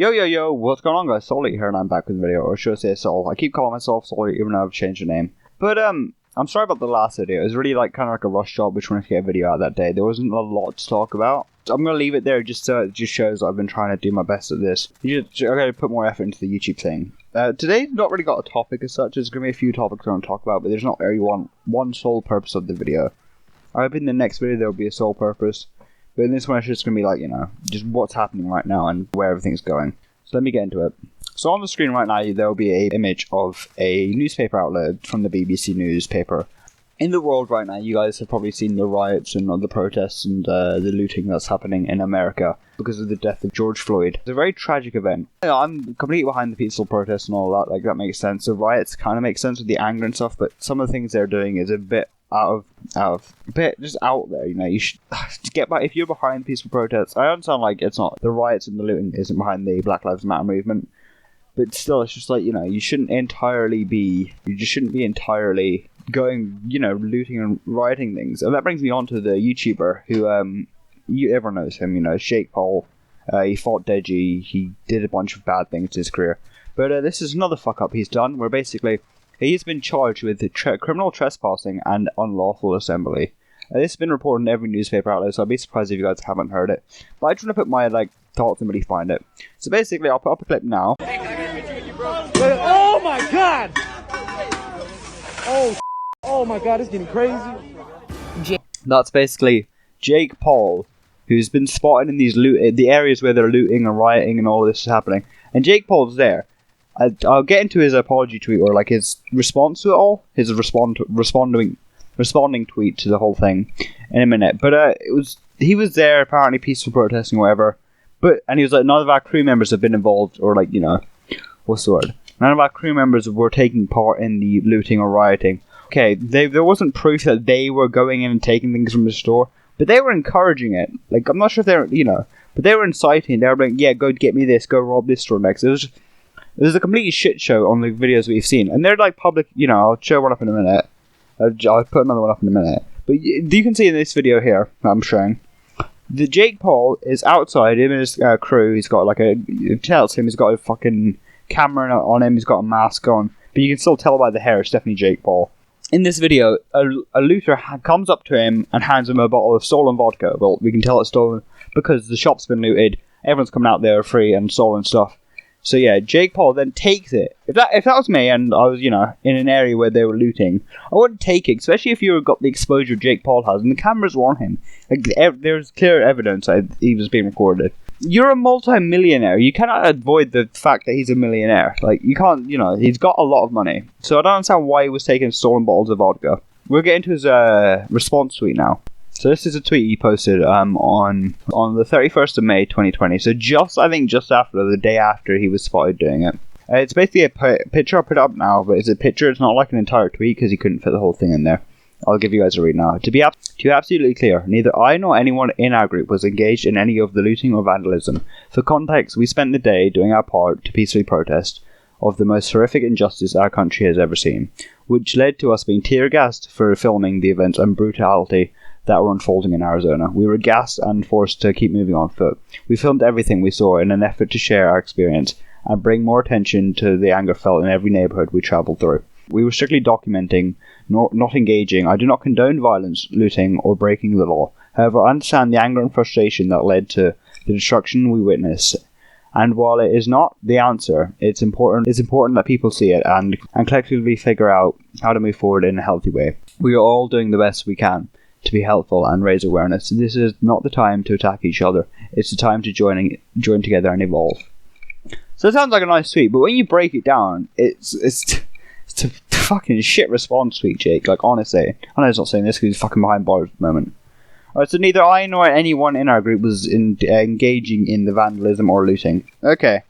Yo, what's going on, guys? Solly here, and I'm back with a video, or should I say Sol. I keep calling myself Solly, even though I've changed the name. But, I'm sorry about the last video. It was really, kind of like a rush job, which wanted to get a video out that day. There wasn't a lot to talk about. So I'm going to leave it there just so it just shows I've been trying to do my best at this. I gotta put more effort into the YouTube thing. Today's not really got a topic as such. There's going to be a few topics I want to talk about, but there's not really one sole purpose of the video. I hope in the next video there will be a sole purpose. But in this one, it's just going to be just what's happening right now and where everything's going. So let me get into it. So on the screen right now, there will be an image of a newspaper outlet from the BBC newspaper. In the world right now, you guys have probably seen the riots and the protests and the looting that's happening in America because of the death of George Floyd. It's a very tragic event. I'm completely behind the peaceful protests and all that. That makes sense. The riots kind of make sense with the anger and stuff, but some of the things they're doing is a bit out there, you should get back. If you're behind peaceful protests, I understand it's not the riots and the looting isn't behind the Black Lives Matter movement, but still it's just you shouldn't be entirely going looting and rioting things. And that brings me on to the YouTuber who everyone knows him, Jake Paul. He fought Deji. He did a bunch of bad things in his career, but this is another fuck up he's done where basically he's been charged with criminal trespassing and unlawful assembly. This has been reported in every newspaper outlet, so I'd be surprised if you guys haven't heard it. But I just want to put my thoughts and really find it. So basically, I'll put up a clip now. Oh my god! Oh my god, it's getting crazy. That's basically Jake Paul, who's been spotted in the areas where they're looting and rioting and all this is happening. And Jake Paul's there. I'll get into his apology tweet or his response to it all, his responding tweet to the whole thing in a minute. But he was there apparently peaceful protesting or whatever. And he was like, none of our crew members have been involved or what's the word? None of our crew members were taking part in the looting or rioting. Okay, there wasn't proof that they were going in and taking things from the store, but they were encouraging it. I'm not sure if they're but they were inciting. They were like, yeah, go get me this, go rob this store next. It was a complete shit show on the videos we've seen. And they're public, I'll show one up in a minute. I'll put another one up in a minute. But you can see in this video here that I'm showing, the Jake Paul is outside, him and his crew. He's got you tell it's him, he's got a fucking camera on him, he's got a mask on. But you can still tell by the hair, it's definitely Jake Paul. In this video, a looter comes up to him and hands him a bottle of stolen vodka. Well, we can tell it's stolen because the shop's been looted. Everyone's coming out there free and stolen stuff. So yeah, Jake Paul then takes it. If that was me and I was, in an area where they were looting, I wouldn't take it, especially if you got the exposure Jake Paul has and the cameras were on him. There's clear evidence that he was being recorded. You're a multi-millionaire. You cannot avoid the fact that he's a millionaire. You can't, he's got a lot of money. So I don't understand why he was taking stolen bottles of vodka. We'll get into his response tweet now. So this is a tweet he posted on the 31st of May 2020. So I think just after, the day after he was spotted doing it. It's basically a picture. I'll put it up now, but it's a picture. It's not like an entire tweet because he couldn't fit the whole thing in there. I'll give you guys a read now. To be absolutely clear, neither I nor anyone in our group was engaged in any of the looting or vandalism. For context, we spent the day doing our part to peacefully protest of the most horrific injustice our country has ever seen, which led to us being tear-gassed for filming the events and brutality that were unfolding in Arizona. We were gassed and forced to keep moving on foot. We filmed everything we saw in an effort to share our experience and bring more attention to the anger felt in every neighborhood we traveled through. We were strictly documenting, not engaging. I do not condone violence, looting, or breaking the law. However, I understand the anger and frustration that led to the destruction we witnessed. And while it is not the answer, it's important that people see it and collectively figure out how to move forward in a healthy way. We are all doing the best we can to be helpful and raise awareness. This is not the time to attack each other. It's the time to join together and evolve. So it sounds like a nice tweet, but when you break it down, it's a fucking shit response tweet, Jake. Honestly, I know he's not saying this because he's fucking behind bars at the moment. Alright, so neither I nor anyone in our group was engaging in the vandalism or looting. Okay.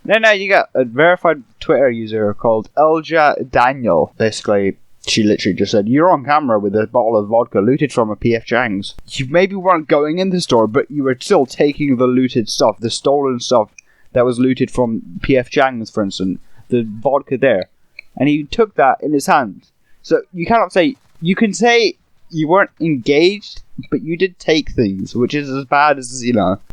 Then you got a verified Twitter user called Elja Daniel. Basically, she literally just said, "You're on camera with a bottle of vodka looted from a PF Chang's. You maybe weren't going in the store, but you were still taking the looted stuff, the stolen stuff that was looted from PF Chang's, for instance, the vodka there. And he took that in his hand. So you cannot say, you can say you weren't engaged, but you did take things, which is as bad as,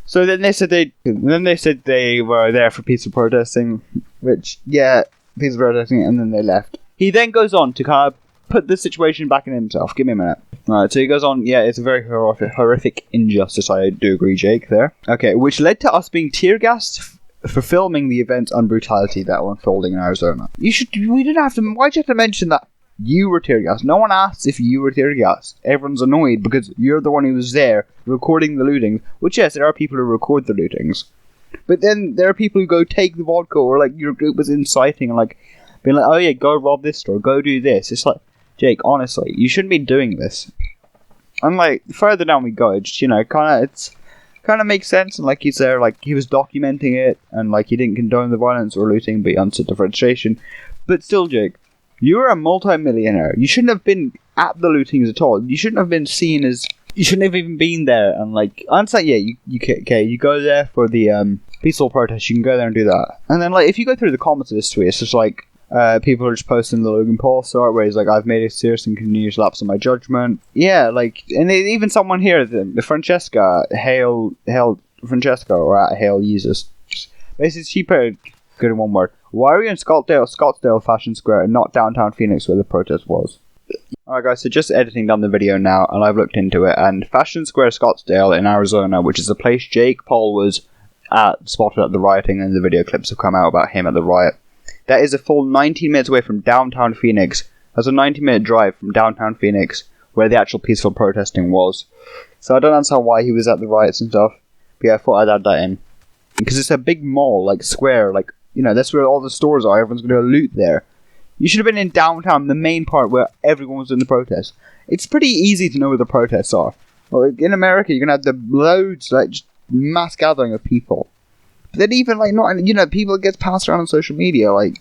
So then they said they were there for peaceful protesting, which, yeah, peaceful protesting, and then they left. He then goes on to kind of put the situation back in himself. Give me a minute. Alright, so he goes on, yeah, it's a very horrific injustice, I do agree, Jake, there. Okay, which led to us being tear-gassed for filming the events and brutality that were unfolding in Arizona. We didn't have to, why'd you have to mention that you were tear-gassed? No one asked if you were tear-gassed. Everyone's annoyed because you're the one who was there recording the lootings, which, yes, there are people who record the lootings. But then there are people who go take the vodka, or, like, your group was inciting, and, like, being like, oh yeah, go rob this store, go do this. It's like, Jake, honestly, you shouldn't be doing this. And, like, further down we go, it just, kind of makes sense, and, like, he's there, like, he was documenting it, and, like, he didn't condone the violence or looting, but he understood the frustration. But still, Jake, you're a multi-millionaire. You shouldn't have been at the lootings at all. You shouldn't have been seen as, you shouldn't have even been there, and, like, I understand, yeah, you go there for the, peaceful protest, you can go there and do that. And then, like, if you go through the comments of this tweet, it's just, like, people are just posting the Logan Paul story where he's like, I've made a serious and continuous lapse in my judgment. Yeah, like, and even someone here, the Francesca, Hail Francesca, or at Hail Jesus, basically she put it good in one word. Why are we in Scottsdale Fashion Square and not downtown Phoenix where the protest was? Alright guys, so just editing down the video now, and I've looked into it, and Fashion Square Scottsdale in Arizona, which is the place Jake Paul was spotted at the rioting, and the video clips have come out about him at the riot. That is a full 19 minutes away from downtown Phoenix. That's a 90-minute drive from downtown Phoenix, where the actual peaceful protesting was. So I don't understand why he was at the riots and stuff. But yeah, I thought I'd add that in. Because it's a big mall, like, square, like, that's where all the stores are. Everyone's going to loot there. You should have been in downtown, the main part where everyone was in the protest. It's pretty easy to know where the protests are. Like, in America, you're going to have the loads, like, just mass gathering of people. Then even, like, not, people get passed around on social media, like,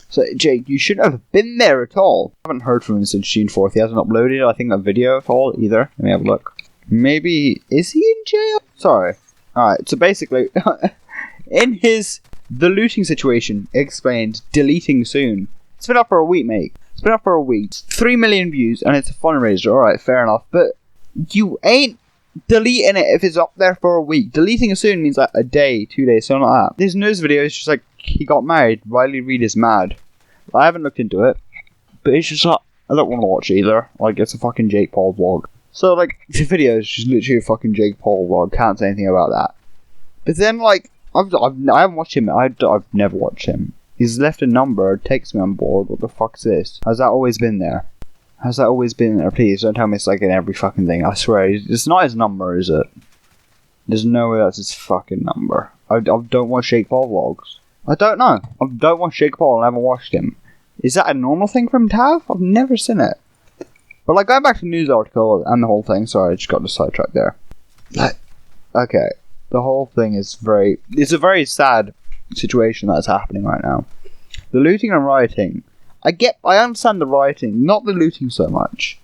so, Jake, you shouldn't have been there at all. I haven't heard from him since June 4th. He hasn't uploaded, I think, a video at all, either. Let me have a look. Maybe, is he in jail? Sorry. Alright, so basically, in the looting situation, explained, deleting soon. It's been up for a week, mate. It's been up for a week. 3 million views, and it's a fundraiser, alright, fair enough. But, you ain't deleting it if it's up there for a week. Deleting it soon means like a day, 2 days, something like that. This news video is just like, he got married, Riley Reid is mad. I haven't looked into it, but it's just like, I don't want to watch it either. Like, it's a fucking Jake Paul vlog. So, like, the video is just literally a fucking Jake Paul vlog, can't say anything about that. But then, like, I haven't watched him, I've never watched him. He's left a number, takes me on board, what the fuck's this? Has that always been there? Has that always been there? Please, don't tell me it's like in every fucking thing. I swear, it's not his number, is it? There's no way that's his fucking number. I don't watch Jake Paul vlogs. I don't know. I don't watch Jake Paul, I haven't watched him. Is that a normal thing for him to have? I've never seen it. But, like, going back to the news article and the whole thing, sorry, I just got the sidetrack there. Okay, the whole thing is it's a very sad situation that's happening right now. The looting and rioting, I understand the rioting, not the looting so much.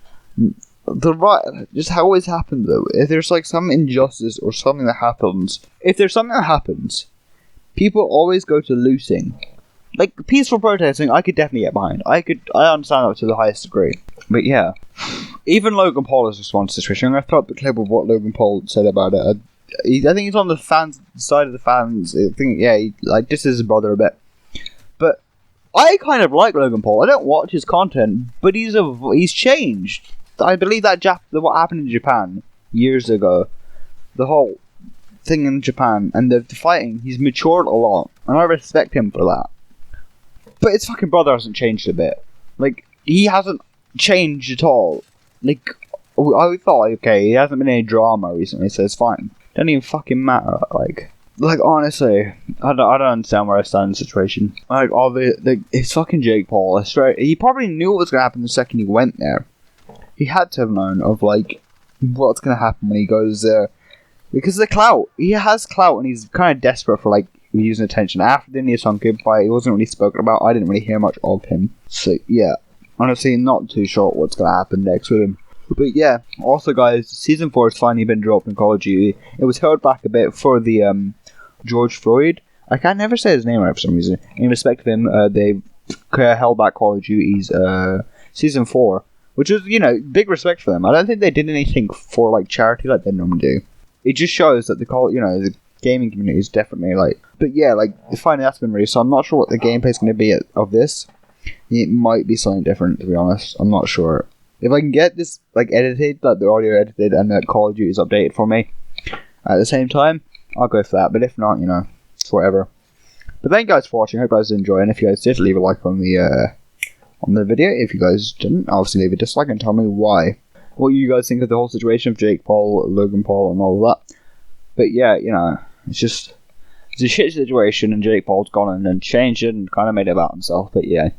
The riot just always happens though. If there's like some injustice or something that happens, people always go to looting. Like peaceful protesting, I could definitely get behind. I understand that to the highest degree. But yeah, even Logan Paul has responded to the situation. I'm gonna throw up the clip of what Logan Paul said about it. I think he's on the fans side of the fans. I think he disses his brother a bit. But I kind of like Logan Paul. I don't watch his content, but he's changed. I believe that what happened in Japan years ago, the whole thing in Japan and the fighting, he's matured a lot, and I respect him for that. But his fucking brother hasn't changed a bit. Like, he hasn't changed at all. Like, I thought, okay, he hasn't been in any drama recently, so it's fine. Doesn't even fucking matter. Like honestly, I don't understand where I stand in the situation. Like, it's fucking Jake Paul. He probably knew what was gonna happen the second he went there. He had to have known of like what's gonna happen when he goes there, because of the clout. He has clout, and he's kind of desperate for like using attention. After the India song Goodbye, he wasn't really spoken about. I didn't really hear much of him. So yeah, honestly, not too sure what's gonna happen next with him. But yeah, also guys, Season 4 has finally been dropped in Call of Duty. It was held back a bit for the George Floyd. I can never say his name right for some reason. In respect of him, they held back Call of Duty's Season 4. Which is, big respect for them. I don't think they did anything for, like, charity like they normally do. It just shows that the gaming community is definitely like. But yeah, like finally that's been released. So I'm not sure what the gameplay is going to be of this. It might be something different, to be honest. I'm not sure. If I can get this like edited, like the audio edited, and that Call of Duty is updated for me at the same time, I'll go for that. But if not, it's whatever. But thank you guys for watching. I hope you guys enjoyed. And if you guys did, leave a like on the video. If you guys didn't, obviously leave a dislike and tell me why. What you guys think of the whole situation of Jake Paul, Logan Paul, and all of that. But yeah, it's a shit situation, and Jake Paul's gone in and changed it and kind of made it about himself. But yeah,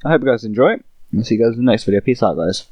I hope you guys enjoy it. I'll see you guys in the next video. Peace out, guys.